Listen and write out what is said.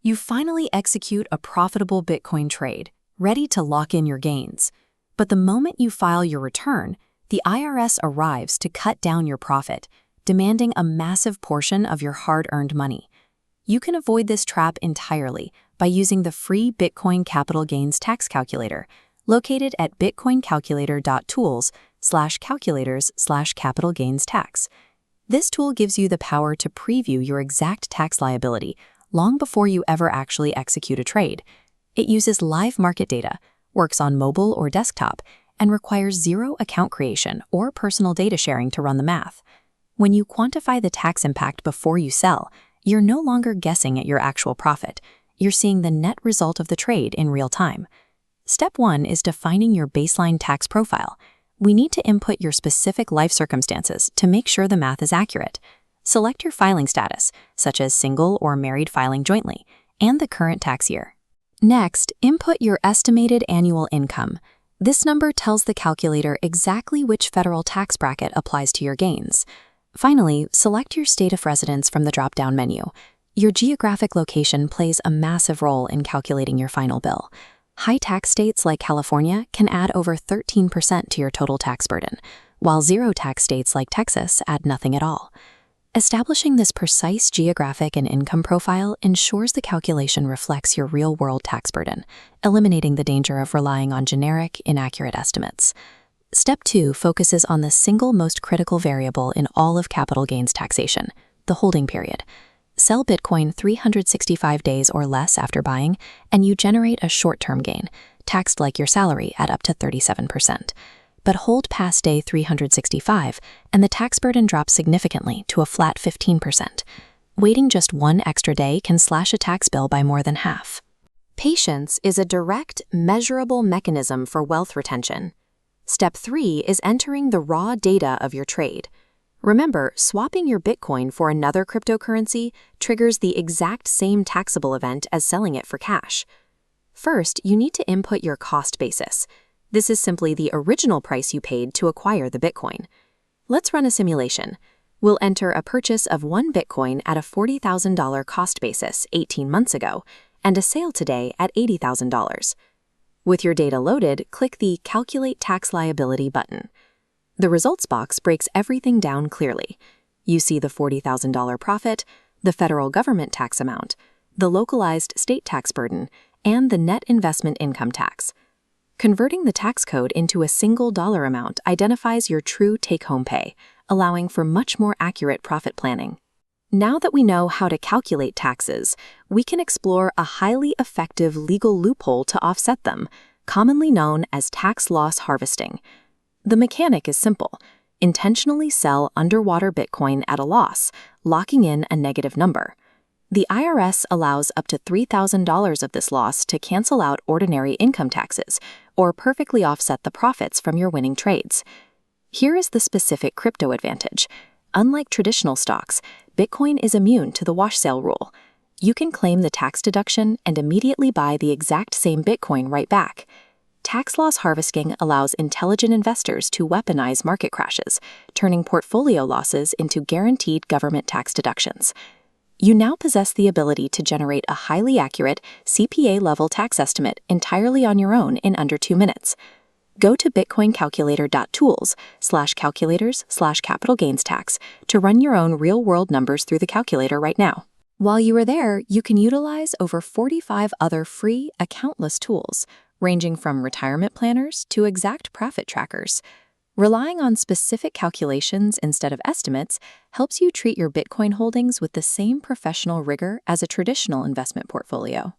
You finally execute a profitable Bitcoin trade, ready to lock in your gains. But the moment you file your return, the IRS arrives to cut down your profit, demanding a massive portion of your hard-earned money. You can avoid this trap entirely by using the free Bitcoin capital gains tax calculator, located at BitcoinCalculator.Tools/calculators/capital gains tax. This tool gives you the power to preview your exact tax liability long before you ever actually execute a trade. It uses live market data, works on mobile or desktop, and requires zero account creation or personal data sharing to run the math. When you quantify the tax impact before you sell, you're no longer guessing at your actual profit. You're seeing the net result of the trade in real time. Step 1 is defining your baseline tax profile. We need to input your specific life circumstances to make sure the math is accurate. Select your filing status, such as single or married filing jointly, and the current tax year. Next, input your estimated annual income. This number tells the calculator exactly which federal tax bracket applies to your gains. Finally, select your state of residence from the drop-down menu. Your geographic location plays a massive role in calculating your final bill. High-tax states like California can add over 13% to your total tax burden, while zero-tax states like Texas add nothing at all. Establishing this precise geographic and income profile ensures the calculation reflects your real-world tax burden, eliminating the danger of relying on generic, inaccurate estimates. Step 2 focuses on the single most critical variable in all of capital gains taxation, the holding period. Sell Bitcoin 365 days or less after buying, and you generate a short-term gain, taxed like your salary at up to 37%. But hold past day 365, and the tax burden drops significantly to a flat 15%. Waiting just one extra day can slash a tax bill by more than half. Patience is a direct, measurable mechanism for wealth retention. Step 3 is entering the raw data of your trade. Remember, swapping your Bitcoin for another cryptocurrency triggers the exact same taxable event as selling it for cash. First, you need to input your cost basis. This is simply the original price you paid to acquire the Bitcoin. Let's run a simulation. We'll enter a purchase of one Bitcoin at a $40,000 cost basis 18 months ago, and a sale today at $80,000. With your data loaded, click the Calculate Tax Liability button. The results box breaks everything down clearly. You see the $40,000 profit, the federal government tax amount, the localized state tax burden, and the net investment income tax. Converting the tax code into a single dollar amount identifies your true take-home pay, allowing for much more accurate profit planning. Now that we know how to calculate taxes, we can explore a highly effective legal loophole to offset them, commonly known as tax loss harvesting. The mechanic is simple. Intentionally sell underwater Bitcoin at a loss, locking in a negative number. The IRS allows up to $3,000 of this loss to cancel out ordinary income taxes or perfectly offset the profits from your winning trades. Here is the specific crypto advantage. Unlike traditional stocks, Bitcoin is immune to the wash sale rule. You can claim the tax deduction and immediately buy the exact same Bitcoin right back. Tax loss harvesting allows intelligent investors to weaponize market crashes, turning portfolio losses into guaranteed government tax deductions. You now possess the ability to generate a highly accurate CPA-level tax estimate entirely on your own in under 2 minutes. Go to BitcoinCalculator.Tools/calculators/capital gains tax to run your own real-world numbers through the calculator right now. While you are there, you can utilize over 45 other free, accountless tools, ranging from retirement planners to exact profit trackers. Relying on specific calculations instead of estimates helps you treat your Bitcoin holdings with the same professional rigor as a traditional investment portfolio.